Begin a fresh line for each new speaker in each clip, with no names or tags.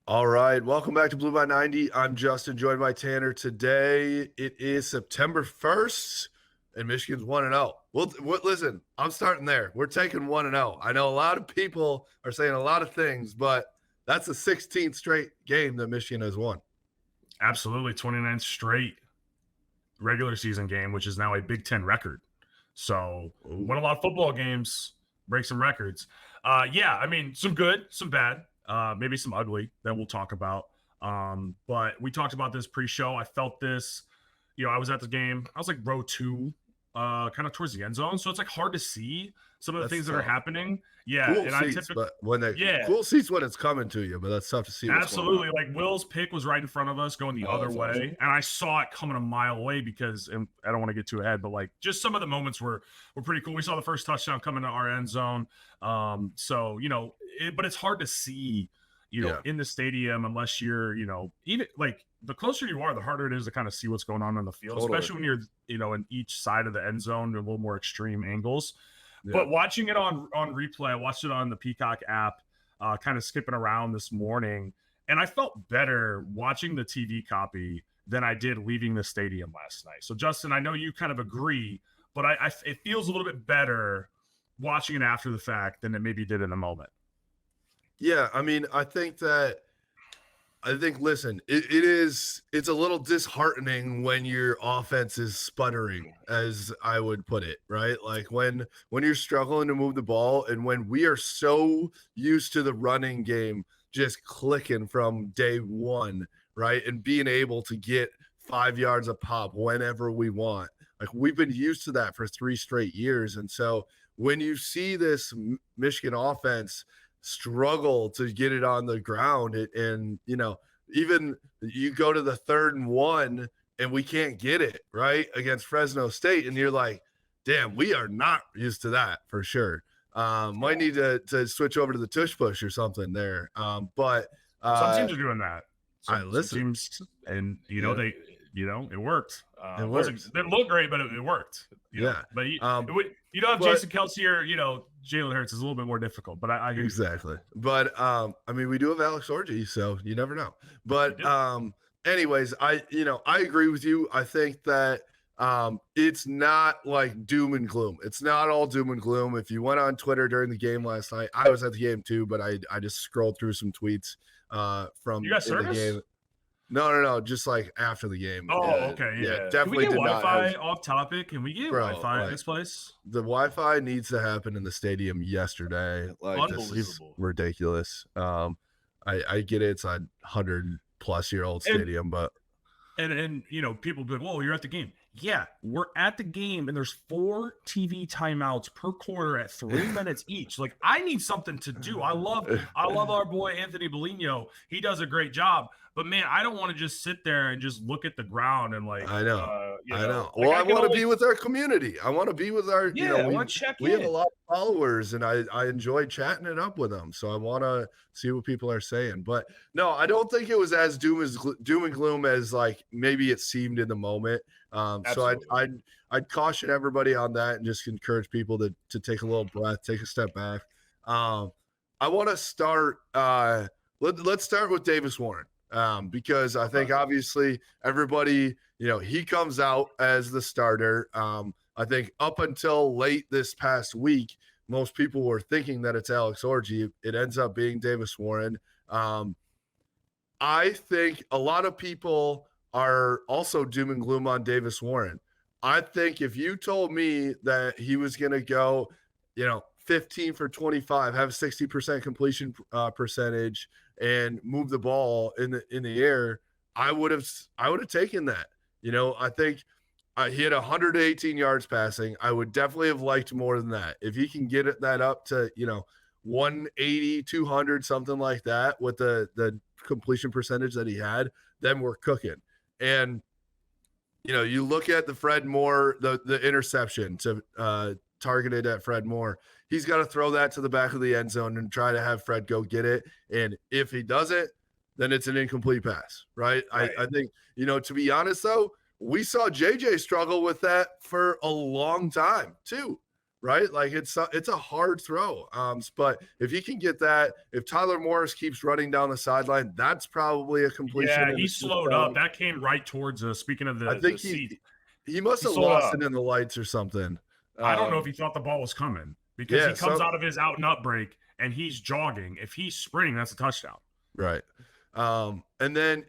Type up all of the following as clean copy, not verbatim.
All right, welcome back to Blue by 90. I'm Justin, joined by Tanner. Today it is September 1st, and Michigan's 1-0. Listen, I'm starting there. We're taking 1-0. I know a lot of people are saying a lot of things, but that's the 16th straight game that Michigan has won.
Absolutely, 29th straight regular season game, which is now a Big Ten record. So won a lot of football games, break some records. Yeah, I mean, some good, some bad, maybe some ugly that we'll talk about. But we talked about this pre-show. I felt this, I was at the game. I was like row two, kind of towards the end zone. So it's like hard to see some of the things that are happening. Yeah.
Cool
and
seats, but cool seats when it's coming to you, but that's tough to see.
Absolutely. Like Will's pick was right in front of us going the other way. Awesome. And I saw it coming a mile away because, and I don't want to get too ahead, but like just some of the moments were pretty cool. We saw the first touchdown coming to our end zone. So, but it's hard to see, in the stadium unless you're, even like the closer you are, the harder it is to kind of see what's going on the field, especially when you're, in each side of the end zone, a little more extreme angles. Yeah. But watching it on replay, I watched it on the Peacock app, kind of skipping around this morning, and I felt better watching the TV copy than I did leaving the stadium last night. So, Justin, I know you kind of agree, but it feels a little bit better watching it after the fact than it maybe did in the moment.
Yeah, I mean, listen, it's a little disheartening when your offense is sputtering, as I would put it, right? Like when you're struggling to move the ball, and when we are so used to the running game just clicking from day one, right? And being able to get 5 yards a pop whenever we want. Like we've been used to that for 3 straight years. And so when you see this Michigan offense struggle to get it on the ground, and even you go to the 3rd and 1 and we can't get it right against Fresno State, and you're like, damn, we are not used to that for sure. Might need to switch over to the tush push or something there. But
some teams are doing that.
Some
teams, and it worked. It didn't look great, but it worked. But you don't have Jason Kelce or Jalen Hurts is a little bit more difficult. But I
exactly. But I mean, we do have Alex Orji, so you never know. But anyways, I agree with you. I think that it's not like doom and gloom. It's not all doom and gloom. If you went on Twitter during the game last night, I was at the game too, but I just scrolled through some tweets from
you got service?
The game. No, just like after the game.
Oh, okay, yeah.
Definitely.
Can we get Wi-Fi off topic? Can we get Wi-Fi in this place?
The Wi-Fi needs to happen in the stadium yesterday. Like,
unbelievable.
This is ridiculous. I get it. It's a 100-plus-year-old stadium, but
people be like, "Whoa, you're at the game." Yeah, we're at the game, and there's 4 TV timeouts per quarter at 3 minutes each. Like, I need something to do. I love our boy Anthony Bellino. He does a great job. But man, I don't want to just sit there and just look at the ground and like.
I know. Well, I want to be with our community. I want to be with our.
I want to check.
We have a lot of followers, and I enjoy chatting it up with them. So I want to see what people are saying. But no, I don't think it was as doom and gloom as like maybe it seemed in the moment. So I'd caution everybody on that and just encourage people to take a little breath, take a step back. I want to start. Let's start with Davis Warren. Because I think obviously everybody, he comes out as the starter. I think up until late this past week, most people were thinking that it's Alex Orji. It ends up being Davis Warren. I think a lot of people are also doom and gloom on Davis Warren. I think if you told me that he was going to go, 15 for 25, have a 60% completion percentage, and move the ball in the air, I would have taken that. I think he had 118 yards passing. I would definitely have liked more than that. If he can get that up to 180, 200, something like that with the completion percentage that he had, then we're cooking. And you look at the Fred Moore, the interception targeted at Fred Moore. He's got to throw that to the back of the end zone and try to have Fred go get it. And if he does it, then it's an incomplete pass, right? I think, to be honest, though, we saw JJ struggle with that for a long time, too. right? Like it's a hard throw. But if he can get that, if Tyler Morris keeps running down the sideline, that's probably a completion.
Yeah, he slowed up. That came right towards us. Speaking of
I
the
think
seat,
he must
he
have
slowed
lost
up.
it in the lights or something.
I don't know if he thought the ball was coming because
Yeah,
he comes out of his out and up break and he's jogging. If he's sprinting, that's a touchdown.
Right. And then,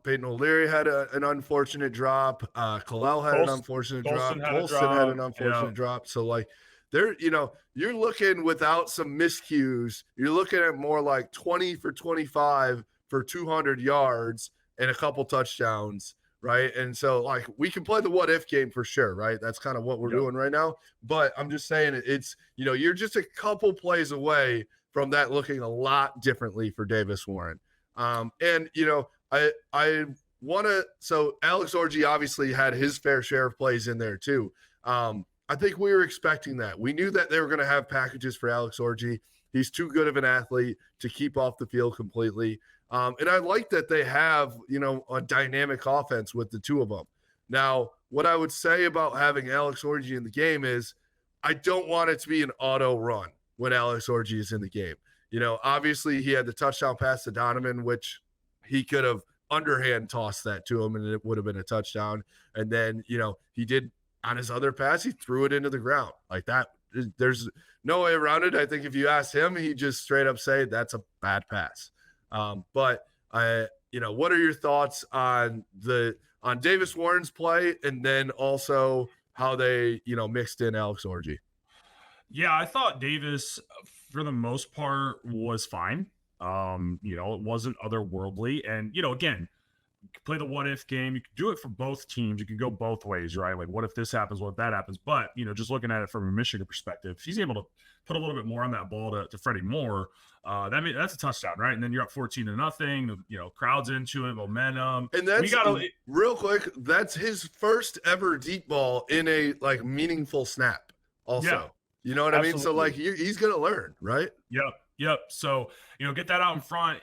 Peyton O'Leary had an unfortunate drop. Kalel had an unfortunate drop. Colston had an unfortunate drop. So, like, you're looking without some miscues. You're looking at more like 20 for 25 for 200 yards and a couple touchdowns, right? And so, like, we can play the what if game for sure, right? That's kind of what we're doing right now. But I'm just saying it's, you're just a couple plays away from that looking a lot differently for Davis Warren. And I want to, so Alex Orji obviously had his fair share of plays in there too. I think we were expecting that. We knew that they were going to have packages for Alex Orji. He's too good of an athlete to keep off the field completely. And I like that they have, a dynamic offense with the two of them. Now, what I would say about having Alex Orji in the game is I don't want it to be an auto run when Alex Orji is in the game. Obviously he had the touchdown pass to Donovan, which he could have underhand tossed that to him and it would have been a touchdown. And then, he did on his other pass, he threw it into the ground like that. There's no way around it. I think if you ask him, he just straight up say that's a bad pass. But what are your thoughts on Davis Warren's play and then also how they, mixed in Alex Orji?
Yeah, I thought Davis, for the most part, was fine. It wasn't otherworldly. And, again, you can play the what if game. You can do it for both teams. You can go both ways, right? Like, what if this happens? What if that happens? But, just looking at it from a Michigan perspective, if he's able to put a little bit more on that ball to Freddie Moore, that's a touchdown, right? And then you're up 14-0. Crowd's into it, momentum.
And that's real quick. That's his first ever deep ball in a meaningful snap. Also. Yeah. You know what Absolutely. I mean? So, he's going to learn, right?
Yep. So, get that out in front.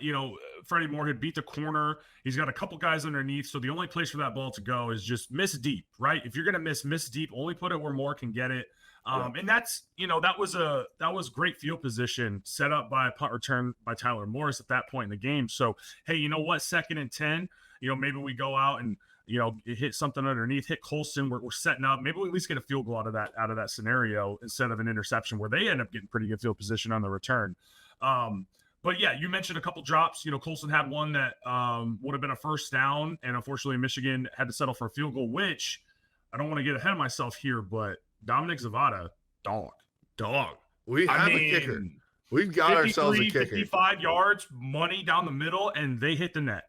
Freddie Moore had beat the corner. He's got a couple guys underneath. So, the only place for that ball to go is just miss deep, right? If you're going to miss deep, only put it where Moore can get it. And that's, that was great field position set up by a punt return by Tyler Morris at that point in the game. So, hey, you know what? 2nd and 10, maybe we go out and, hit something underneath, hit Colston. We're setting up. Maybe we at least get a field goal out of that scenario instead of an interception where they end up getting pretty good field position on the return. But yeah, you mentioned a couple drops. Colston had one that would have been a first down, and unfortunately Michigan had to settle for a field goal, which I don't want to get ahead of myself here, but Dominic Zvada, dog.
We have a kicker. We've got ourselves a kicker.
55 yards, money down the middle, and they hit the net.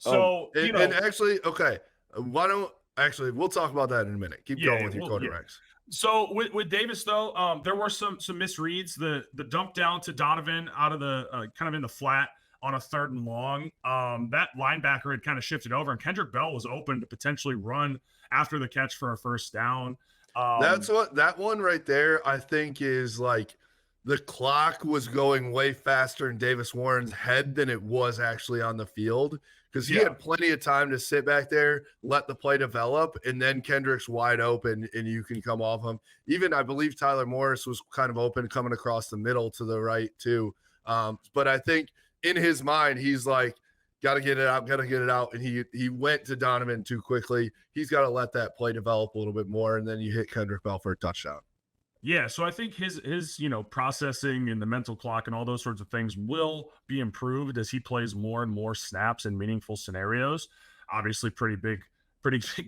So,
and actually, okay, we'll talk about that in a minute. Keep going with your quarterbacks.
So with Davis though, there were some misreads. The dump down to Donovan out of the kind of in the flat on a 3rd and long. That linebacker had kind of shifted over, and Kendrick Bell was open to potentially run after the catch for a first down.
That's what that one right there, I think, is the clock was going way faster in Davis Warren's head than it was actually on the field. Because he had plenty of time to sit back there, let the play develop, and then Kendrick's wide open, and you can come off him. Even I believe Tyler Morris was kind of open coming across the middle to the right too. But I think in his mind, he's like, got to get it out. And he went to Donovan too quickly. He's got to let that play develop a little bit more, and then you hit Kendrick Bell for a touchdown.
Yeah, so I think his processing and the mental clock and all those sorts of things will be improved as he plays more and more snaps in meaningful scenarios. Obviously, pretty big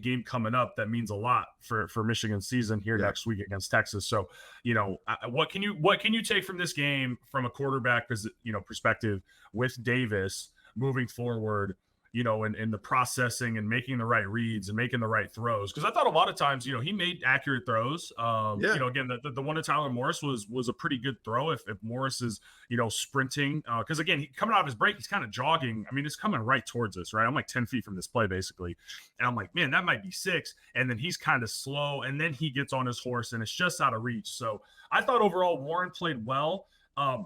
game coming up. That means a lot for Michigan's season here next week against Texas. So, what can you take from this game from a quarterback perspective with Davis moving forward? In the processing and making the right reads and making the right throws. Because I thought a lot of times, he made accurate throws. Again, the one to Tyler Morris was a pretty good throw. If Morris is, sprinting, because again, coming out of his break, he's kind of jogging. I mean, it's coming right towards us, right? I'm like 10 feet from this play, basically. And I'm like, man, that might be 6. And then he's kind of slow. And then he gets on his horse and it's just out of reach. So I thought overall Warren played well.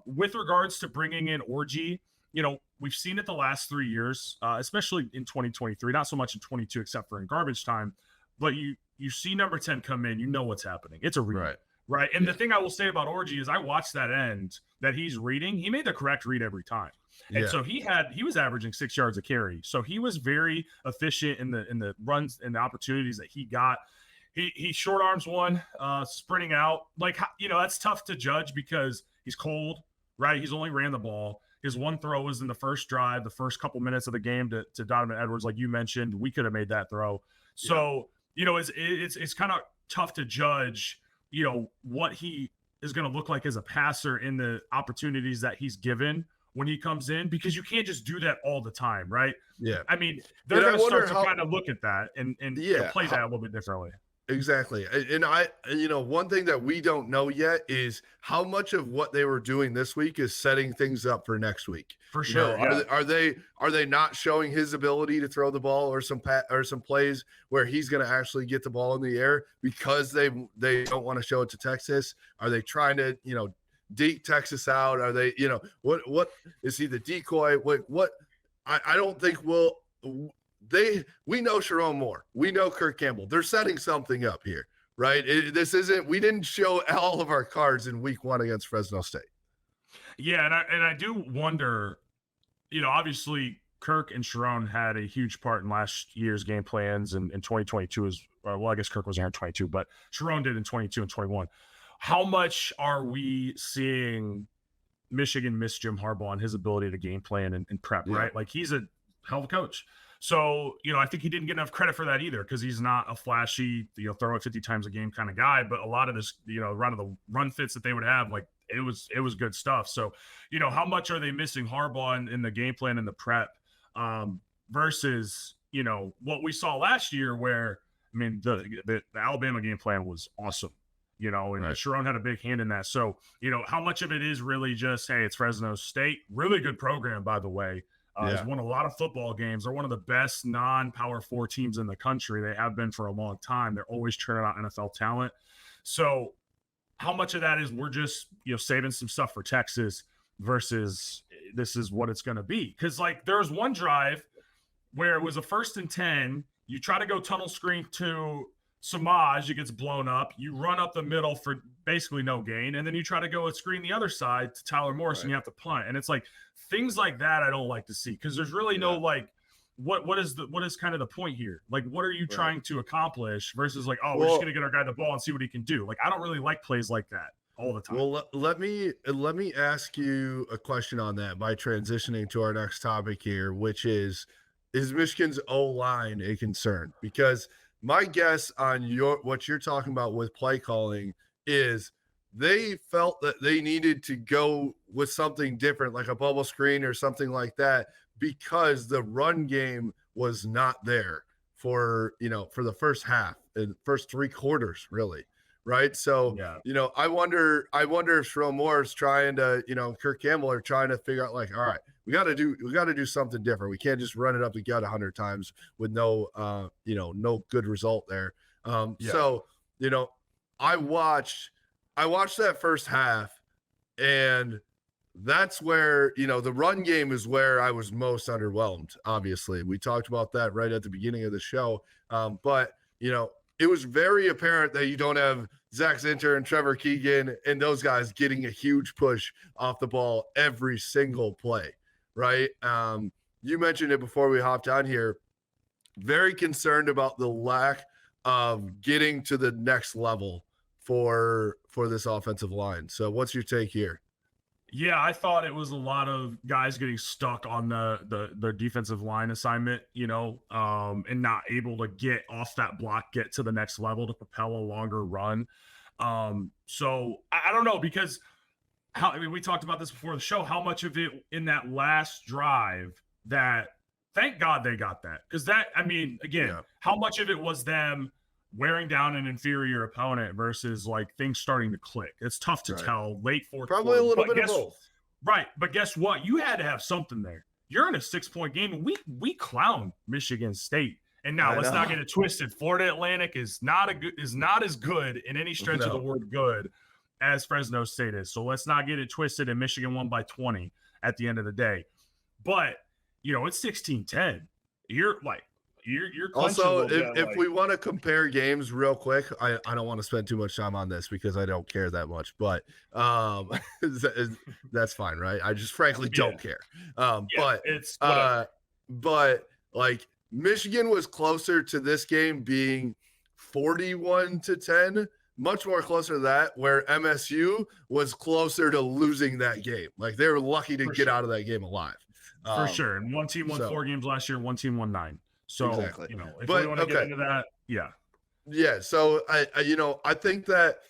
With regards to bringing in Orji, we've seen it the last 3 years, especially in 2023, not so much in 22, except for in garbage time, but you see number 10 come in, what's happening. It's a read, right? And the thing I will say about Orji is I watched that end that he's reading. He made the correct read every time. And so he was averaging 6 yards a carry. So he was very efficient in the runs and the opportunities that he got. He short arms one, sprinting out. Like, that's tough to judge because he's cold, right? He's only ran the ball. His one throw was in the first drive, the first couple minutes of the game to Donovan Edwards, like you mentioned. We could have made that throw. So, it's kind of tough to judge, what he is going to look like as a passer in the opportunities that he's given when he comes in, because you can't just do that all the time, right?
Yeah.
I mean, they're going to start to kind of look at that and play that a little bit differently.
Exactly. And one thing that we don't know yet is how much of what they were doing this week is setting things up for next week.
For sure.
Are they not showing his ability to throw the ball or some plays where he's going to actually get the ball in the air because they don't want to show it to Texas? Are they trying to, deke Texas out? Are they, what is he the decoy? What I don't think we know Sharon Moore. We know Kirk Campbell. They're setting something up here, right? We didn't show all of our cards in week 1 against Fresno State. Yeah.
And I do wonder, obviously Kirk and Sharon had a huge part in last year's game plans, and 2022 I guess Kirk was here in 22, but Sharon did in 22 and 21. How much are we seeing Michigan miss Jim Harbaugh and his ability to game plan and prep, right? Like, he's a hell of a coach. So, I think he didn't get enough credit for that either, because he's not a flashy, throw it 50 times a game kind of guy. But a lot of this, run fits that they would have, like, it was good stuff. So, how much are they missing Harbaugh in the game plan and the prep versus, what we saw last year where, I mean, the Alabama game plan was awesome, and Sharon had a big hand in that. So, how much of it is really just, hey, it's Fresno State, really good program, by the way. Has won a lot of football games. They're one of the best non-Power 4 teams in the country. They have been for a long time. They're always churning out NFL talent. So how much of that is we're just, saving some stuff for Texas versus this is what it's going to be? Because, like, there was one drive where it was a 1st and 10. You try to go tunnel screen to Samaj, it gets blown up. You run up the middle for basically no gain, and then you try to go and screen the other side to Tyler Morris, and you have to punt. And it's like things like that I don't like to see, because there's really no what is kind of the point here? Like, what are you trying to accomplish versus like, we're just gonna get our guy the ball and see what he can do. Like, I don't really like plays like that all the time.
Well, let me ask you a question on that by transitioning to our next topic here, which is Michigan's O-line a concern? Because my guess on what you're talking about with play calling is they felt that they needed to go with something different, like a bubble screen or something like that, because the run game was not there for the first half and first 3 quarters, really. Right. So, I wonder if Sharon Moore is trying to, Kirk Campbell are trying to figure out, like, all right, we got to do something different. We can't just run it up the gut 100 times with no good result there. So, I watched that first half, and that's where, the run game is where I was most underwhelmed. Obviously, we talked about that right at the beginning of the show. But, it was very apparent that you don't have Zach Zinter and Trevor Keegan and those guys getting a huge push off the ball every single play, right? You mentioned it before we hopped on here. Very concerned about the lack of getting to the next level for this offensive line. So what's your take here?
Yeah, I thought it was a lot of guys getting stuck on the defensive line assignment, and not able to get off that block, get to the next level to propel a longer run. So I don't know, because we talked about this before the show, how much of it in that last drive that, thank God they got that. Because how much of it was them wearing down an inferior opponent versus like things starting to click? It's tough to tell late fourth
probably
quarter.
A little bit of both.
Right. But guess what? You had to have something there. You're in a 6-point game. We clown Michigan State. And now let's not get it twisted. Florida Atlantic is not as good in any stretch of the word good as Fresno State is. So let's not get it twisted, and Michigan won by 20 at the end of the day. But, it's 16-10. You're like, You're
Also, if we want to compare games real quick, I don't want to spend too much time on this because I don't care that much, but that's fine, right? I just frankly don't care. But
it's whatever.
But like Michigan was closer to this game being 41-10, much more closer to that, where MSU was closer to losing that game. Like they were lucky to get out of that game alive.
For sure. And one team won 4 games last year, one team won 9. So,
exactly.
If we want to get into that,
Yeah. So I think that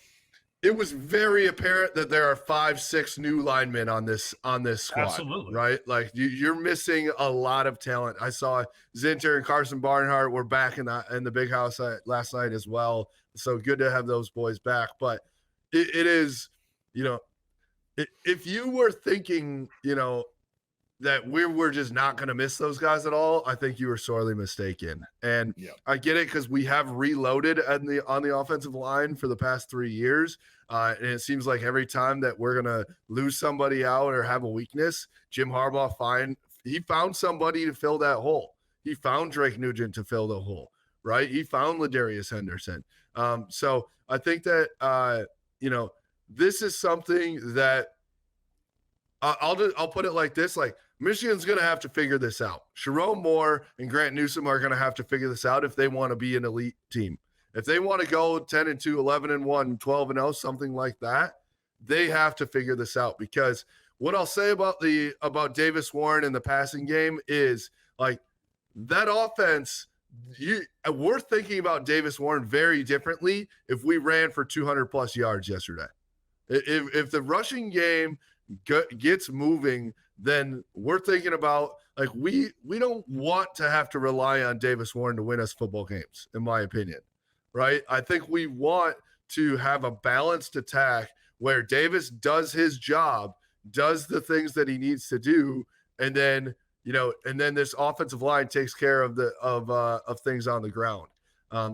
it was very apparent that there are 5-6 new linemen on this squad.
Absolutely.
Right? Like you're missing a lot of talent. I saw Zinter and Carson Barnhart were back in the big house last night as well. So good to have those boys back. But it is, if you were thinking, that we're just not going to miss those guys at all, I think you were sorely mistaken. And I get it because we have reloaded on the offensive line for the past 3 years. And it seems like every time that we're going to lose somebody out or have a weakness, Jim Harbaugh found somebody to fill that hole. He found Drake Nugent to fill the hole, right? He found Ladarius Henderson. So I think that, this is something that I'll put it like this, like Michigan's going to have to figure this out. Sharon Moore and Grant Newsome are going to have to figure this out if they want to be an elite team. If they want to go 10-2, 11-1, 12-0, something like that, they have to figure this out. Because what I'll say about Davis Warren in the passing game is like that offense. We're thinking about Davis Warren very differently if we ran for 200 plus yards yesterday. If the rushing game gets moving, then we're thinking about like we don't want to have to rely on Davis Warren to win us football games, in my opinion, right? I think we want to have a balanced attack where Davis does his job, does the things that he needs to do, and then this offensive line takes care of things on the ground.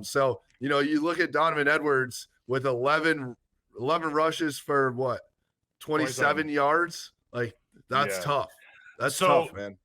So you look at Donovan Edwards with 11 rushes for what, 27 yards. Like that's tough. That's tough, man.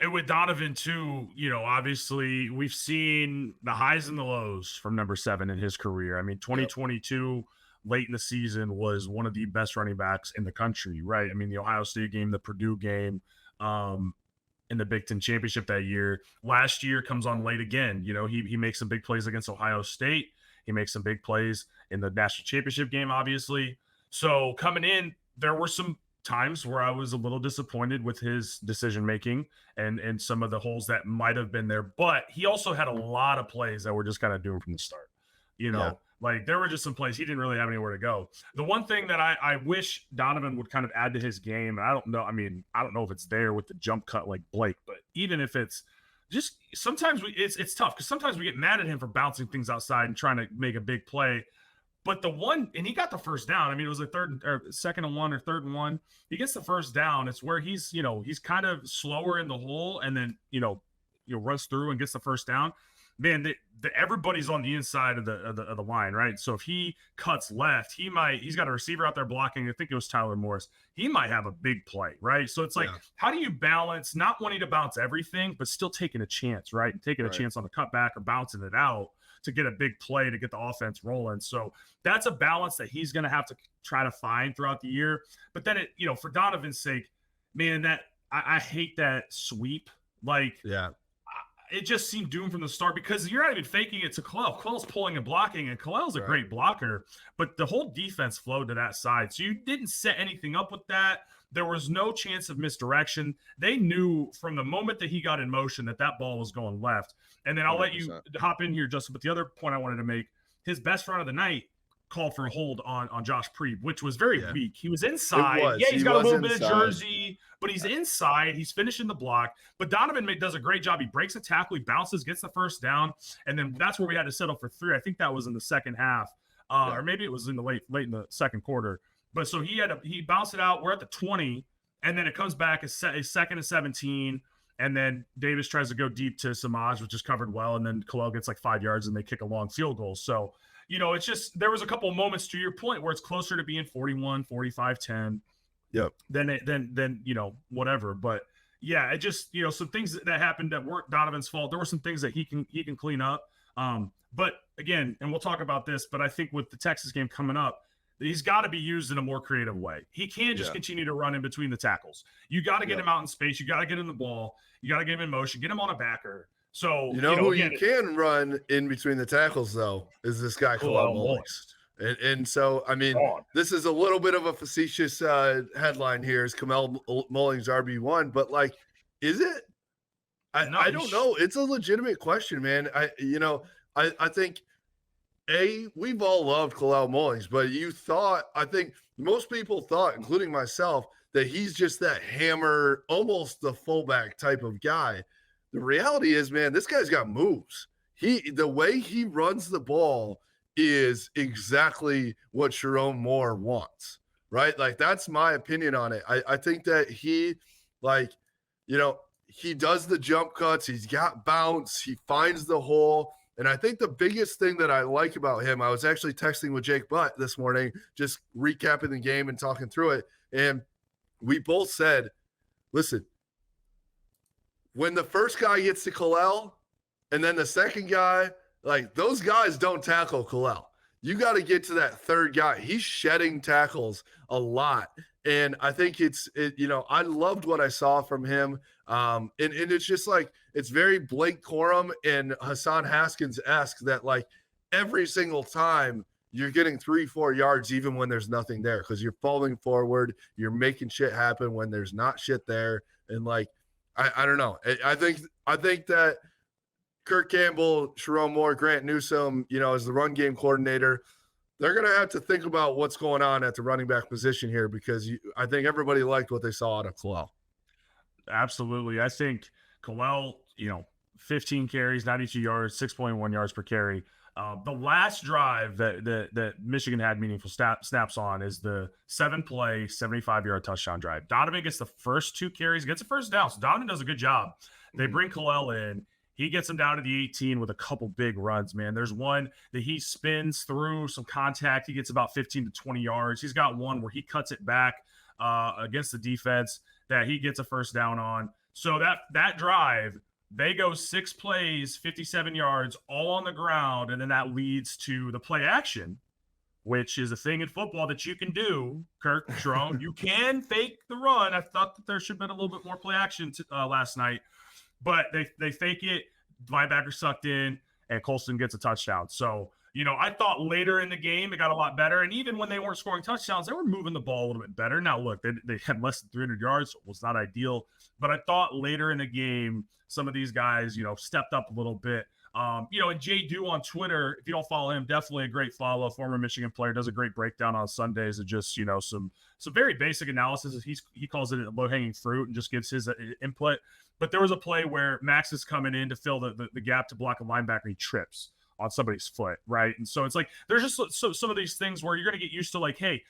And with Donovan too, obviously we've seen the highs and the lows from number 7 in his career. I mean, 2022 late in the season was one of the best running backs in the country, right? I mean, the Ohio State game, the Purdue game, in the Big Ten championship that year. Last year comes on late again. He makes some big plays against Ohio State. He makes some big plays in the national championship game, obviously. So coming in, there were some times where I was a little disappointed with his decision making and some of the holes that might have been there. But he also had a lot of plays that were just kind of doomed from the start. Like there were just some plays he didn't really have anywhere to go. The one thing that I wish Donovan would kind of add to his game, and I don't know if it's there with the jump cut like Blake, but even if it's just sometimes it's tough because sometimes we get mad at him for bouncing things outside and trying to make a big play. But he got the first down. I mean, it was a 2nd and 1 or 3rd and 1. He gets the first down. It's where he's kind of slower in the hole and then, runs through and gets the first down. Man, everybody's on the inside of the line, right? So if he cuts left, he's got a receiver out there blocking. I think it was Tyler Morris. He might have a big play, right? So it's like, how do you balance not wanting to bounce everything, but still taking a chance, right? And taking a chance on the cutback or bouncing it out to get a big play to get the offense rolling. So that's a balance that he's going to have to try to find throughout the year. But then for Donovan's sake, man, that I hate that sweep. Like, it just seemed doomed from the start because you're not even faking it to Kalel. Kalel's pulling and blocking, and Kalel's a great blocker, but the whole defense flowed to that side. So you didn't set anything up with that. There was no chance of misdirection. They knew from the moment that he got in motion that ball was going left. And then I'll 100%. Let you hop in here, Justin. But the other point I wanted to make, his best run of the night called for a hold on Josh Preeb, which was very weak. He was inside. He's got a little bit of jersey, but he's inside. He's finishing the block. But Donovan does a great job. He breaks a tackle. He bounces, gets the first down. And then that's where we had to settle for 3. I think that was in the second half. Or maybe it was in the late in the second quarter. But so he bounced it out. We're at the 20, and then it comes back a 2nd and 17, and then Davis tries to go deep to Samaj, which is covered well, and then Kalel gets like 5 yards, and they kick a long field goal. So, it's just there was a couple of moments to your point where it's closer to being 41, 45, 10.
Yep.
Then whatever. But yeah, it just, some things that happened that weren't Donovan's fault. There were some things that he can clean up. But again, and we'll talk about this, but I think with the Texas game coming up, he's got to be used in a more creative way. He can't just continue to run in between the tackles. You got to get him out in space. You got to get him the ball. You got to get him in motion. Get him on a backer. So
who again, you can run in between the tackles though is this guy Kalel Mullings. And so, I mean, this is a little bit of a facetious headline here is Kalel Mullings RB1, but like, is it? I don't know. It's a legitimate question, man. I think we've all loved Kalel Mullings, but I think most people thought, including myself, that he's just that hammer, almost the fullback type of guy. The reality is, man, this guy's got moves. The way he runs the ball is exactly what Sherrone Moore wants, right? Like, that's my opinion on it. I think that he does the jump cuts. He's got bounce. He finds the hole. And I think the biggest thing that I like about him, I was actually texting with Jake Butt this morning, just recapping the game and talking through it. And we both said, listen, when the first guy gets to Kalel and then the second guy, like, those guys don't tackle Kalel. You got to get to that third guy. He's shedding tackles a lot. And I think I loved what I saw from him. And it's just like, it's very Blake Corum and Hassan Haskins-esque that, like, every single time you're getting 3-4 yards, even when there's nothing there, because you're falling forward, you're making shit happen when there's not shit there. And like, I don't know. I think that Kirk Campbell, Sherrone Moore, Grant Newsome, as the run game coordinator, they're going to have to think about what's going on at the running back position here, because I think everybody liked what they saw out of Kalel.
Absolutely. I think Kalel, 15 carries, 92 yards, 6.1 yards per carry. The last drive that Michigan had meaningful snaps on is the 7-play, 75-yard touchdown drive. Donovan gets the first 2 carries, gets a first down. So Donovan does a good job. They bring Kalel in. He gets him down to the 18 with a couple big runs, man. There's one that he spins through some contact. He gets about 15 to 20 yards. He's got one where he cuts it back against the defense that he gets a first down on. So that drive, they go 6 plays, 57 yards, all on the ground, and then that leads to the play action, which is a thing in football that you can do, Kirk, Sherrone. You can fake the run. I thought that there should have been a little bit more play action last night, but they fake it, linebacker sucked in, and Colston gets a touchdown. So, I thought later in the game it got a lot better, and even when they weren't scoring touchdowns, they were moving the ball a little bit better. Now, look, they had less than 300 yards, so it was not ideal, but I thought later in the game some of these guys, stepped up a little bit. And Jay Dew on Twitter, if you don't follow him, definitely a great follow. Former Michigan player, does a great breakdown on Sundays of just, some very basic analysis. He calls it low-hanging fruit and just gives his input. But there was a play where Max is coming in to fill the gap to block a linebacker, and he trips on somebody's foot, right? And so it's like, there's just some of these things where you're going to get used to, like, hey,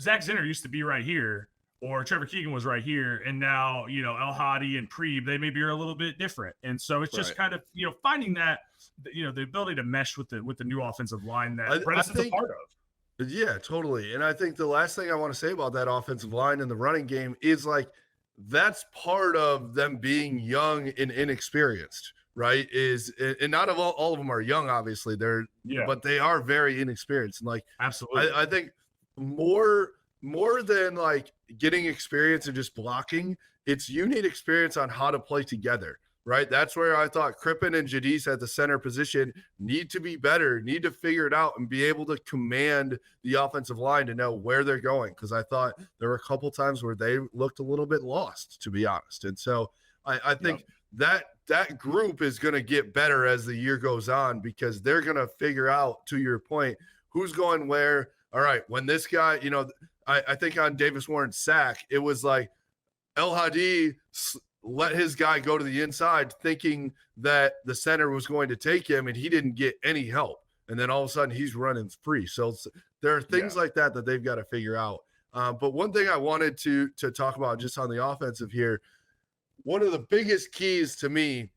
Zach Zinner used to be right here, or Trevor Keegan was right here, and now, El Hadi and Preeb, they maybe are a little bit different. And so it's just kind of, finding that, the ability to mesh with the new offensive line that Bredesen's a part of.
Yeah, totally. And I think the last thing I want to say about that offensive line in the running game is, like, that's part of them being young and inexperienced, right? And not all of them are young, obviously. But they are very inexperienced. And, like,
absolutely,
I think more than, like, getting experience and just blocking, it's you need experience on how to play together, right? That's where I thought Crippen and Jadis at the center position need to be better, need to figure it out and be able to command the offensive line to know where they're going. Because I thought there were a couple times where they looked a little bit lost, to be honest. And so I think that group is going to get better as the year goes on, because they're going to figure out, to your point, who's going where. All right, when this guy, I think on Davis Warren's sack, it was like El Hadi let his guy go to the inside thinking that the center was going to take him, and he didn't get any help. And then all of a sudden he's running free. So there are things like that they've got to figure out. But one thing I wanted to talk about just on the offensive here, one of the biggest keys to me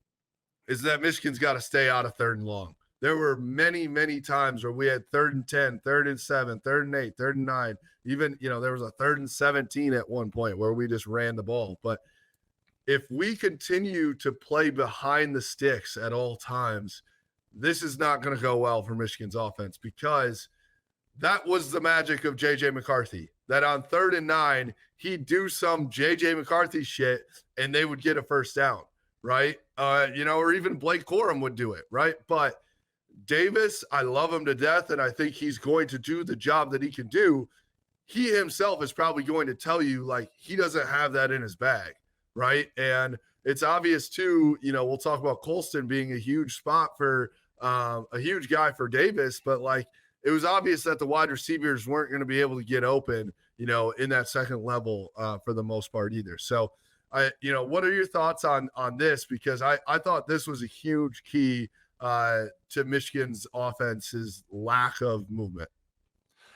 is that Michigan's got to stay out of 3rd and long. There were many, many times where we had 3rd and 10, 3rd and 7, 3rd and 8, 3rd and 9. Even, there was a 3rd and 17 at one point where we just ran the ball. But if we continue to play behind the sticks at all times, this is not going to go well for Michigan's offense, because that was the magic of JJ McCarthy, that on 3rd and 9, he'd do some JJ McCarthy shit and they would get a first down, right? Or even Blake Corum would do it, right? But Davis, I love him to death, and I think he's going to do the job that he can do. He himself is probably going to tell you, like, he doesn't have that in his bag, right? And it's obvious too, we'll talk about Colston being a huge spot for a huge guy for Davis, but like, it was obvious that the wide receivers weren't going to be able to get open, in that second level for the most part either. So what are your thoughts on this? Because I thought this was a huge key to Michigan's offense's lack of movement.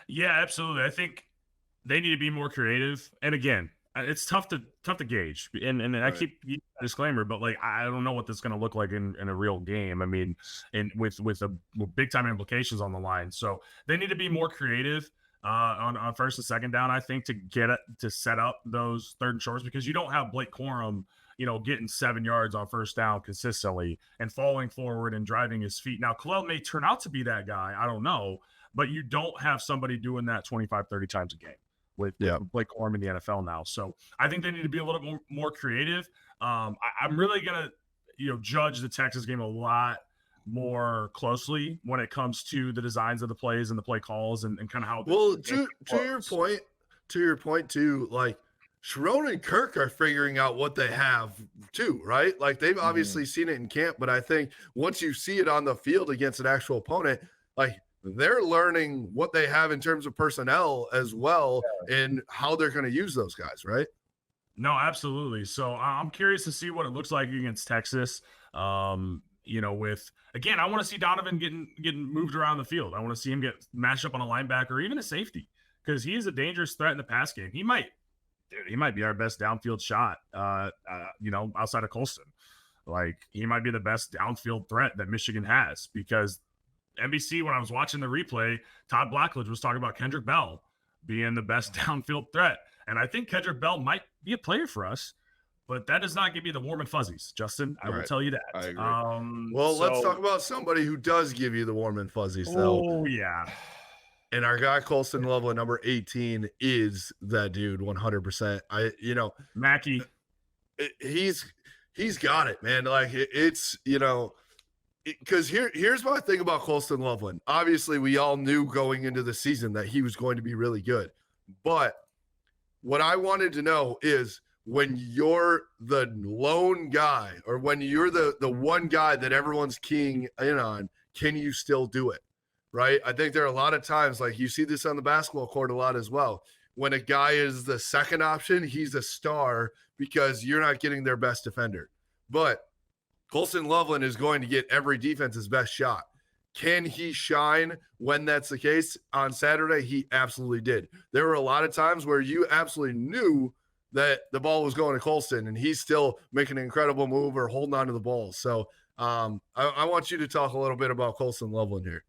Yeah, absolutely. I think they need to be more creative. And again, it's tough to gauge. And I keep using a disclaimer, but like, I don't know what this is going to look like in a real game. I mean, and with big time implications on the line. So they need to be more creative on first and second down, I think, to get it, to set up those 3rd and shorts, because you don't have Blake Corum, getting 7 yards on first down consistently and falling forward and driving his feet. Now, Kalel may turn out to be that guy. I don't know, but you don't have somebody doing that 25, 30 times a game with Blake Corum in the NFL now. So I think they need to be a little more creative. I'm really going to, judge the Texas game a lot more closely when it comes to the designs of the plays and the play calls and kind of how.
Well, to your point too, like, Sharon and Kirk are figuring out what they have too, right? Like, they've obviously seen it in camp, but I think once you see it on the field against an actual opponent, like, they're learning what they have in terms of personnel as well and how they're going to use those guys, right?
No, absolutely. So I'm curious to see what it looks like against Texas. With, again, I want to see Donovan getting moved around the field. I want to see him get matched up on a linebacker or even a safety, because he is a dangerous threat in the pass game. He might be our best downfield shot, outside of Colston. Like, he might be the best downfield threat that Michigan has, because NBC, when I was watching the replay, Todd Blackledge was talking about Kendrick Bell being the best downfield threat. And I think Kendrick Bell might be a player for us, but that does not give me the warm and fuzzies, Justin. I will tell you that.
I agree. Let's talk about somebody who does give you the warm and fuzzies, though.
Oh, yeah.
And our guy, Colston Loveland, number 18, is that dude 100%.
Mackey.
He's got it, man. Like, because here's my thing about Colston Loveland. Obviously, we all knew going into the season that he was going to be really good. But what I wanted to know is, when you're the lone guy, or when you're the one guy that everyone's keying in on, can you still do it? Right? I think there are a lot of times, like, you see this on the basketball court a lot as well. When a guy is the second option, he's a star because you're not getting their best defender. But Colston Loveland is going to get every defense's best shot. Can he shine when that's the case? On Saturday, he absolutely did. There were a lot of times where you absolutely knew that the ball was going to Colston, and he's still making an incredible move or holding on to the ball. So I want you to talk a little bit about Colston Loveland here.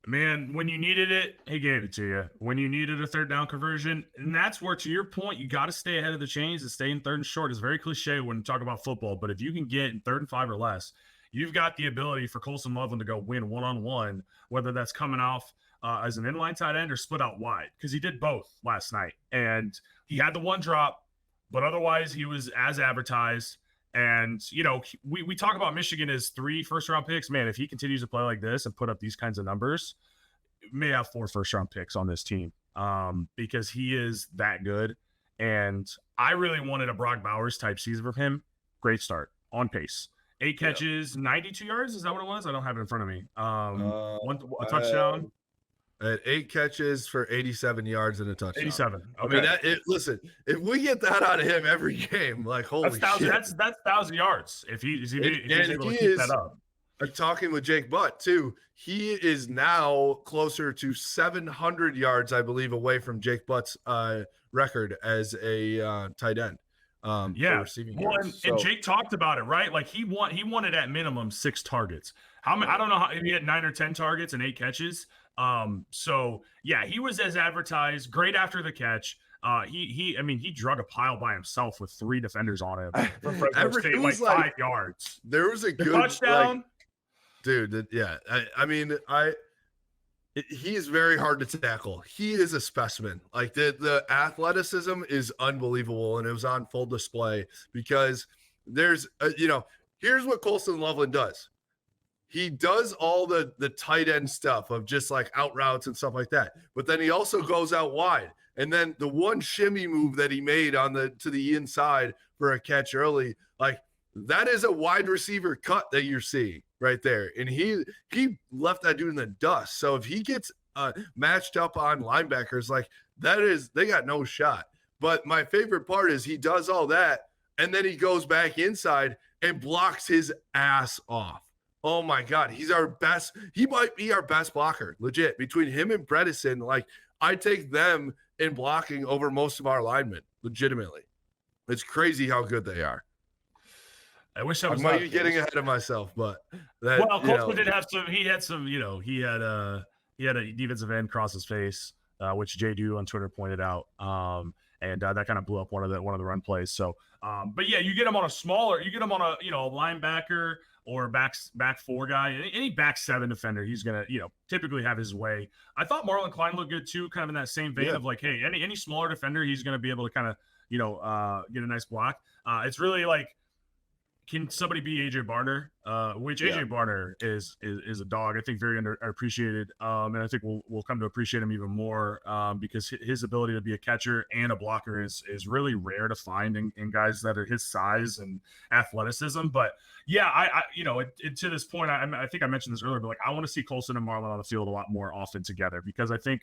Man, when you needed it, he gave it to you. When you needed a 3rd down conversion, and that's where, to your point, you got to stay ahead of the chains and stay in 3rd and short. It's very cliche when you talk about football, but if you can get in 3rd and 5 or less, you've got the ability for Colston Loveland to go win one-on-one, whether that's coming off as an inline tight end or split out wide, because he did both last night. And he had the one drop, but otherwise he was as advertised. And, we talk about Michigan as 3 first-round picks. Man, if he continues to play like this and put up these kinds of numbers, may have 4 first-round picks on this team because he is that good. And I really wanted a Brock Bowers-type season from him. Great start, on pace. 8 catches, 92 yards. Is that what it was? I don't have it in front of me. A touchdown.
At 8 catches for 87 yards and a touchdown.
87.
Okay. I mean, listen, if we get that out of him every game, like, holy shit.
That's 1,000 yards. If he's able to keep that up.
Talking with Jake Butt, too, he is now closer to 700 yards, I believe, away from Jake Butt's record as a tight end. Receiving yards.
And Jake talked about it, right? Like, he wanted at minimum 6 targets. How many? I don't know if he had 9 or 10 targets and 8 catches. He was as advertised. Great after the catch. He drug a pile by himself with 3 defenders on him from Fresno State,
it was
like 5 yards.
There was a
The
good
touchdown.
Dude, yeah. He is very hard to tackle. He is a specimen. Like the athleticism is unbelievable, and it was on full display because there's here's what Colston Loveland does. He does all the tight end stuff of just like out routes and stuff like that, but then he also goes out wide. And then the one shimmy move that he made to the inside for a catch early, like that is a wide receiver cut that you're seeing right there. And he left that dude in the dust. So if he gets matched up on linebackers, like they got no shot. But my favorite part is he does all that and then he goes back inside and blocks his ass off. Oh my God. He might be our best blocker, legit. Between him and Bredesen, like I take them in blocking over most of our linemen, legitimately. It's crazy how good they are.
I wish I was
might be getting ahead of myself, but
Colston did have some. He had some. He had a defensive end cross his face, which JDu on Twitter pointed out, and that kind of blew up one of the run plays. So, but yeah, you get him on a linebacker or back 4 guy, any back 7 defender, he's gonna typically have his way. I thought Marlon Klein looked good too, kind of in that same vein of like, hey, any smaller defender, he's gonna be able to kind of get a nice block. It's really like, can somebody be AJ Barner? Which AJ Barner is a dog. I think very underappreciated, and I think we'll come to appreciate him even more because his ability to be a catcher and a blocker is really rare to find in guys that are his size and athleticism. But yeah, I to this point, I think I mentioned this earlier, but like I want to see Colston and Marlon on the field a lot more often together because I think.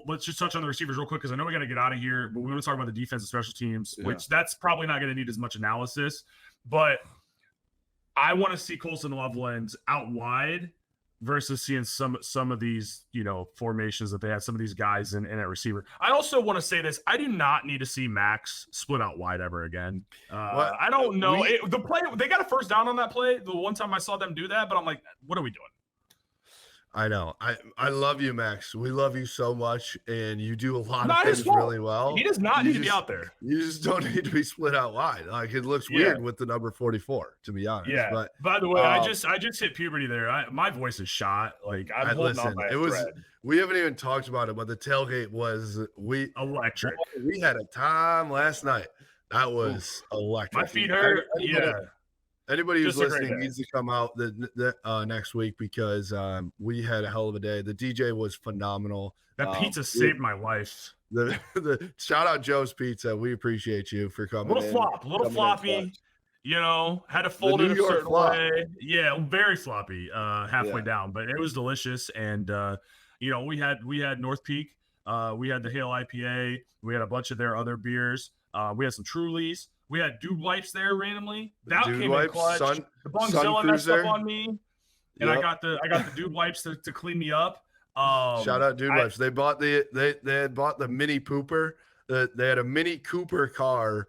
Let's just touch on the receivers real quick because I know we got to get out of here, but we want to talk about the defense and special teams, which that's probably not going to need as much analysis. But I want to see Colston Loveland out wide versus seeing some of these, formations that they had, some of these guys in at receiver. I also want to say this. I do not need to see Max split out wide ever again. I don't know. The play, they got a first down on that play. The one time I saw them do that, but I'm like, what are we doing?
I know. I love you, Max. We love you so much, and you do a lot of things really well.
He does not need to be out there.
You just don't need to be split out wide. Like it looks weird with the number 44, to be honest.
Yeah.
But
by the way, I just hit puberty there. My voice is shot. Like I'm holding on by a thread.
We haven't even talked about it, but the tailgate was
electric.
We had a time last night. That was electric.
My feet hurt.
Anybody who's listening needs to come out the next week because we had a hell of a day. The DJ was phenomenal.
That pizza saved my life.
The shout out Joe's Pizza. We appreciate you for coming.
Little floppy. Had to fold it a certain way. Yeah, very floppy. Halfway down, but it was delicious. And we had North Peak. We had the Hale IPA. We had a bunch of their other beers. We had some Trulies. We had Dude Wipes there randomly. That came in clutch. The Bungzilla messed up on me, and I got the Dude Wipes to clean me up.
Shout out Dude Wipes. They had bought the Mini Pooper. They had a Mini Cooper car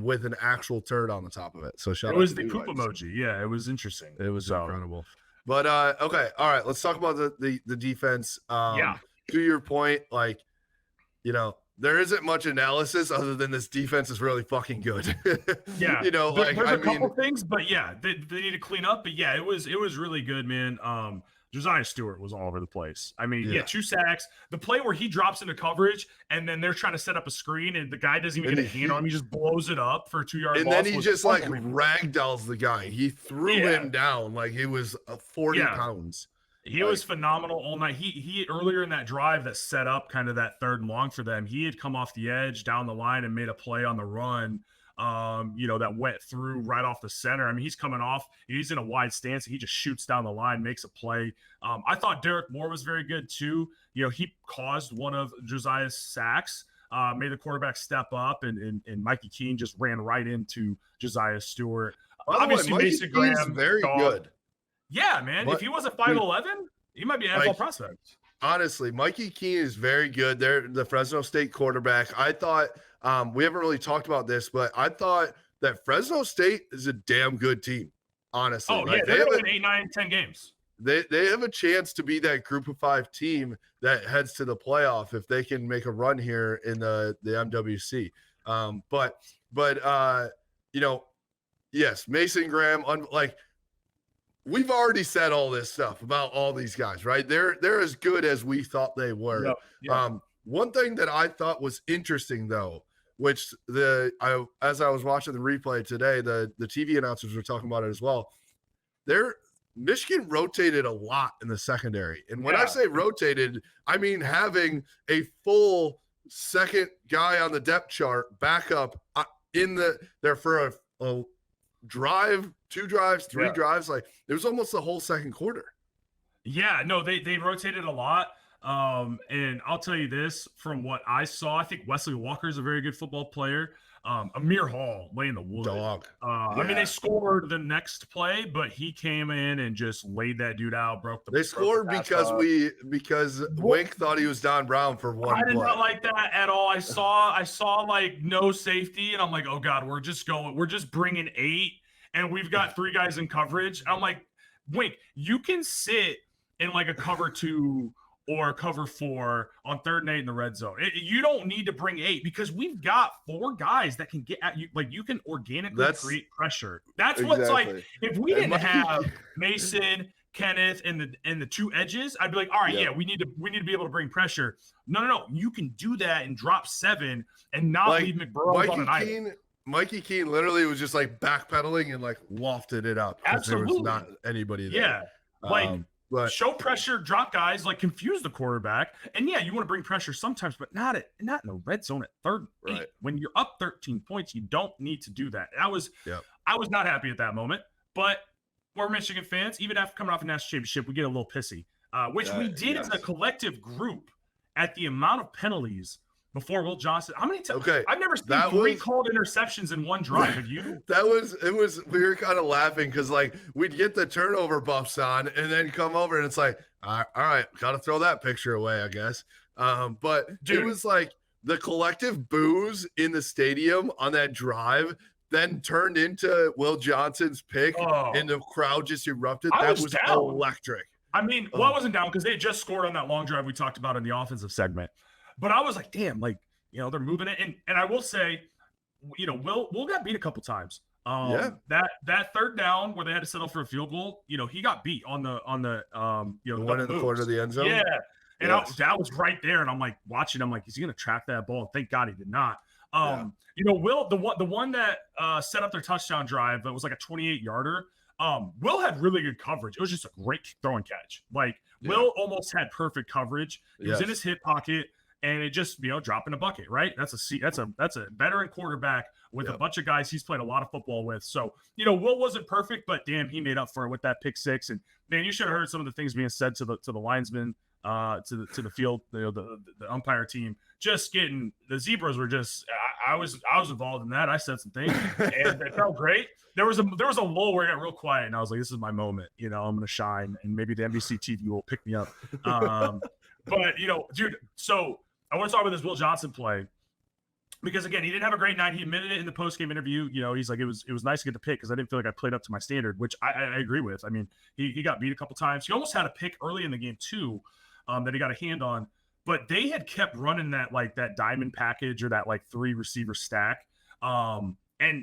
with an actual turd on the top of it. So shout out.
It was the poop emoji. Yeah, it was interesting.
It was incredible. But okay, all right. Let's talk about the defense. To your point, like there isn't much analysis other than this defense is really fucking good.
Yeah. There's a couple things, but yeah, they need to clean up. But yeah, it was really good, man. Josiah Stewart was all over the place. I mean, 2 sacks. The play where he drops into coverage and then they're trying to set up a screen and the guy doesn't even get a hand on him. He just blows it up for a 2-yard loss.
And then he just like ragdolls the guy. He threw him down like he was 40 pounds.
He was phenomenal all night. He earlier in that drive that set up kind of that 3rd and long for them, he had come off the edge down the line and made a play on the run, that went through right off the center. I mean, he's coming off, he's in a wide stance. He just shoots down the line, makes a play. I thought Derek Moore was very good too. He caused one of Josiah's sacks, made the quarterback step up, and Mikey Keene just ran right into Josiah Stewart. Obviously, Mason Graham,
very good.
Yeah, man. If he wasn't 5'11", he might be an NFL prospect.
Honestly, Mikey Keene is very good. They're the Fresno State quarterback. I thought we haven't really talked about this, but I thought that Fresno State is a damn good team. Honestly,
they're going to win 8, 9, 10 games.
they have a chance to be that group of 5 team that heads to the playoff if they can make a run here in the MWC. You know, yes, Mason Graham, like we've already said all this stuff about all these guys, right? They're as good as we thought they were.
Yep.
One thing that I thought was interesting though, which as I was watching the replay today, the TV announcers were talking about it as well. Michigan rotated a lot in the secondary. And when I say rotated, I mean having a full second guy on the depth chart backup in there for a drive, 2 drives, 3 drives. Like it was almost the whole second quarter.
Yeah, no, they rotated a lot. And I'll tell you this, from what I saw, I think Wesley Walker is a very good football player. Amir Hall laying the wood.
Dog.
I mean, they scored the next play, but he came in and just laid that dude out,
They scored because Wink thought he was Don Brown for one play.
I did not like that at all. I saw like no safety, and I'm like, oh God, we're just bringing 8, and we've got 3 guys in coverage. I'm like, Wink, you can sit in like a cover 2 or cover 4 on 3rd and 8 in the red zone. You don't need to bring 8 because we've got 4 guys that can get at you. Like you can organically create pressure. That's what's like. If we didn't have Mason, Kenneth, and the 2 edges, I'd be like, all right, we need to be able to bring pressure. No. You can do that and drop 7 and not leave McBurrows on an island.
Mikey Keene literally was just like backpedaling and like lofted it up because there was not anybody there.
Yeah, show pressure, drop guys, like confuse the quarterback. And you want to bring pressure sometimes, but not in the red zone at 3rd and 8. When you're up 13 points, you don't need to do that. I was not happy at that moment, but we're Michigan fans. Even after coming off a national championship, we get a little pissy, which we did as a collective group at the amount of penalties before Will Johnson. How many times? Okay, I've never seen 3 called interceptions in one drive. Have you?
We were kind of laughing because like we'd get the turnover buffs on and then come over and it's like, all right, got to throw that picture away, I guess. But it was like the collective boos in the stadium on that drive then turned into Will Johnson's pick and the crowd just erupted. That was electric.
I mean, I wasn't down because they had just scored on that long drive we talked about in the offensive segment. But I was like, damn, like, they're moving it. And I will say, Will got beat a couple times. That 3rd down where they had to settle for a field goal, he got beat on the the
one in the corner of the end zone.
Yeah. And that was right there. And I'm like watching, I'm like, is he going to track that ball? And thank God he did not. Will, the one that set up their touchdown drive, that was like a 28-yarder. Will had really good coverage. It was just a great throw and catch. Like Will almost had perfect coverage. He was in his hip pocket. And it just, dropping a bucket, right? That's a veteran quarterback with a bunch of guys he's played a lot of football with. So, Will wasn't perfect, but damn, he made up for it with that pick 6. And man, you should have heard some of the things being said to the linesmen, to the field, the umpire team. Just getting the zebras were just. I was involved in that. I said some things, and it felt great. There was a lull where it got real quiet, and I was like, this is my moment. I'm gonna shine, and maybe the NBC TV will pick me up. But dude, so. I want to talk about this Will Johnson play because again, he didn't have a great night. He admitted it in the post-game interview. He's like, it was nice to get the pick because I didn't feel like I played up to my standard, which I agree with. I mean, he got beat a couple times. He almost had a pick early in the game too, that he got a hand on. But they had kept running that diamond package or that 3 receiver stack. And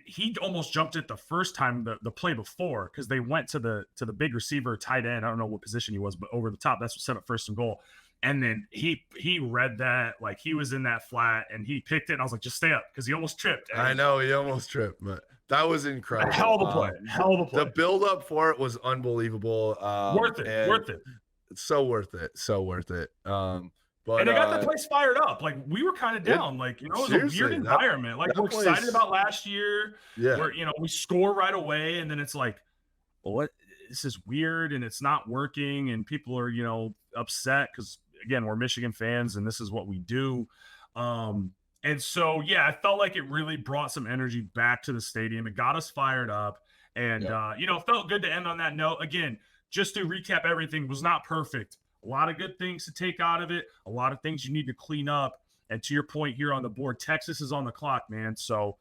he almost jumped it the first time the play before because they went to the big receiver tight end. I don't know what position he was, but over the top. That's what set up 1st and goal. And then he read that like he was in that flat and he picked it. And I was like, just stay up because he almost tripped.
I know he almost tripped, but that was incredible.
Hell of a play.
The build up for it was unbelievable.
Worth it.
It's so worth it.
But they got the place fired up. Like we were kind of down. It was a weird environment. We're excited about last year. Yeah. Where we score right away and then it's like, well, what? This is weird and it's not working and people are upset because again we're Michigan fans and this is what we do, and so I felt like it really brought some energy back to the stadium. It got us fired up and it felt good to end on that note. Again, just to recap, everything was not perfect. A lot of good things to take out of it, a lot of things you need to clean up, and to your point here on the board, Texas is on the clock, man. So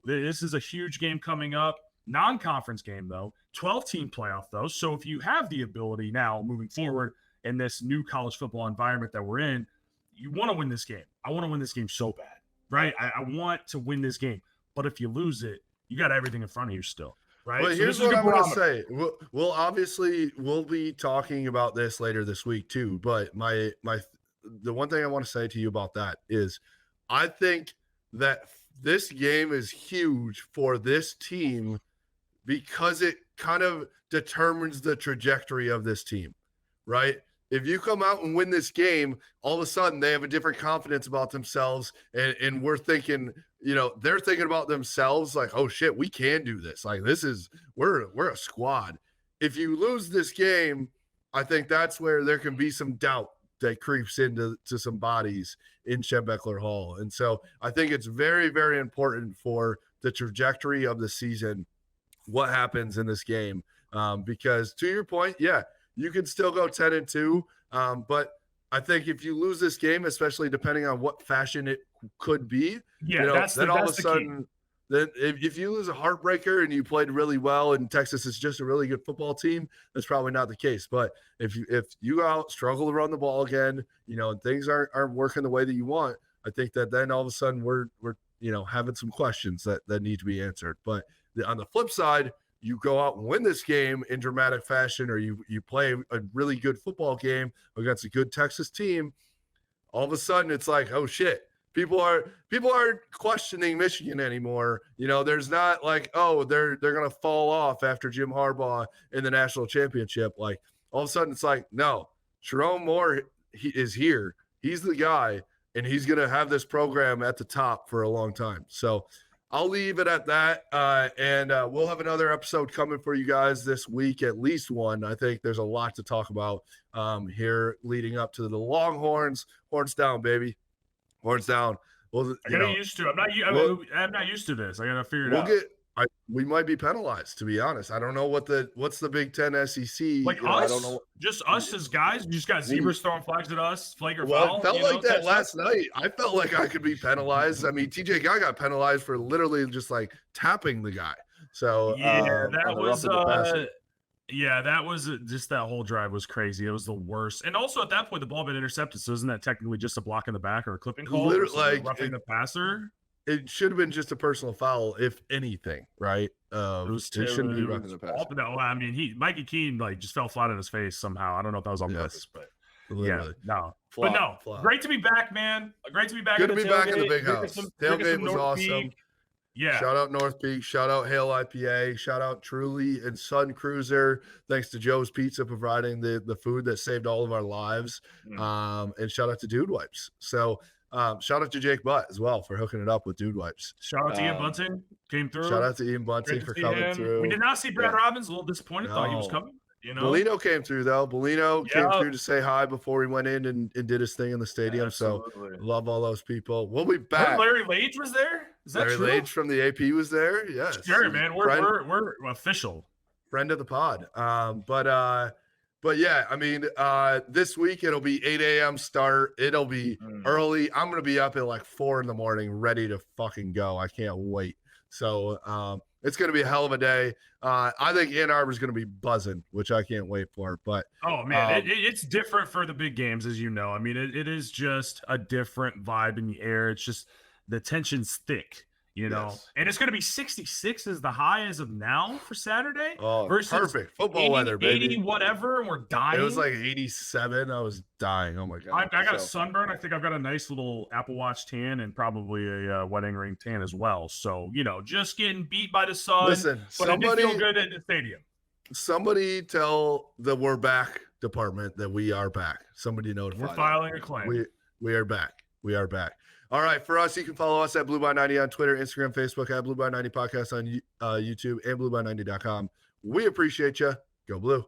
this is a huge game coming up. non-conference game though, 12-team playoff though. So if you have the ability now moving forward in this new college football environment that we're in, you want to win this game. I want to win this game so bad, right? I want to win this game. But if you lose it, you got everything in front of you still, right?
But
So
here's
this is
what
a
I'm
good
going to
barometer.
say. We'll obviously we'll be talking about this later this week too. But the one thing I want to say to you about that is, I think that this game is huge for this team because it kind of determines the trajectory of this team, right? If you come out and win this game, all of a sudden they have a different confidence about themselves, and we're thinking, they're thinking about themselves like, oh shit, we can do this. Like we're a squad. If you lose this game, I think that's where there can be some doubt that creeps into some bodies in Schembechler Hall. And so I think it's very, very important for the trajectory of the season, what happens in this game. Because to your point, yeah, you can still go 10-2. But I think if you lose this game, especially depending on what fashion it could be, then all of a sudden, then if you lose a heartbreaker and you played really well and Texas is just a really good football team, that's probably not the case. But if you go out, struggle to run the ball again, and things aren't working the way that you want, I think that then all of a sudden we're having some questions that need to be answered. But on the flip side, you go out and win this game in dramatic fashion, or you play a really good football game against a good Texas team, all of a sudden it's like, oh shit. People aren't questioning Michigan anymore. There's not like, oh, they're gonna fall off after Jim Harbaugh in the national championship. Like all of a sudden, it's like, no, Jerome Moore is here. He's the guy, and he's gonna have this program at the top for a long time. So I'll leave it at that, and we'll have another episode coming for you guys this week, at least one. I think there's a lot to talk about here leading up to the Longhorns. Horns down, baby. Horns down. Well,
I gotta used to. I'm not used to this. I gotta figure it out.
We might be penalized, to be honest. I don't know what's the Big Ten SEC.
Like us, I don't know. Just us as guys. You just got zebras throwing flags at us, flagrant foul.
It felt like that last night. I felt like I could be penalized. I mean, TJ Guy got penalized for literally just like tapping the guy. So
yeah, that was just, that whole drive was crazy. It was the worst. And also at that point, the ball had been intercepted. So isn't that technically just a block in the back or a clipping call?
Literally, like
roughing the passer.
It should have been just a personal foul, if anything, right? It shouldn't be roughing the passer.
No, I mean, Mikey Keene just fell flat on his face somehow. I don't know if that was on purpose, but
literally.
Great to be back, man. Great to be back.
Good to be back in the big house. Tailgate was awesome.
Yeah.
Shout out North Peak. Shout out Hale IPA. Shout out Truly and Sun Cruiser. Thanks to Joe's Pizza providing the food that saved all of our lives. And shout out to Dude Wipes. So shout out to Jake Butt as well for hooking it up with Dude Wipes.
Shout out to Ian Bunting. Came through.
Shout out to Ian Bunting for coming through.
We did not see Brad Robbins. A little disappointed. Thought he was coming.
Bellino came through though. Bellino came through to say hi before he went in and did his thing in the stadium.
Absolutely.
So love all those people. We'll be back.
Larry Lage was there. Is that
Larry
true?
Lage from the AP was there. Yes.
Sure, man. We're official.
Friend of the pod. But yeah, I mean, this week it'll be 8 a.m. start. It'll be early. I'm gonna be up at like 4 a.m, ready to fucking go. I can't wait. So it's gonna be a hell of a day. I think Ann Arbor's gonna be buzzing, which I can't wait for. But
oh man, it's different for the big games, as you know. I mean, it is just a different vibe in the air. It's just the tension's thick,
Yes.
And it's going to be 66 as the high as of now for Saturday.
Oh,
versus
perfect football
80,
weather, baby.
80 whatever, and we're dying.
It was like 87. I was dying. Oh my god.
I got a sunburn. I think I've got a nice little Apple Watch tan and probably a wedding ring tan as well. So just getting beat by the sun.
Listen,
but I did feel good at the stadium.
Somebody tell the We're Back department that we are back. Somebody notify.
We're filing a claim.
We are back. We are back. All right. For us, you can follow us at Blue by 90 on Twitter, Instagram, Facebook, at Blue by 90 Podcast on YouTube, and blueby90.com. We appreciate you. Go Blue.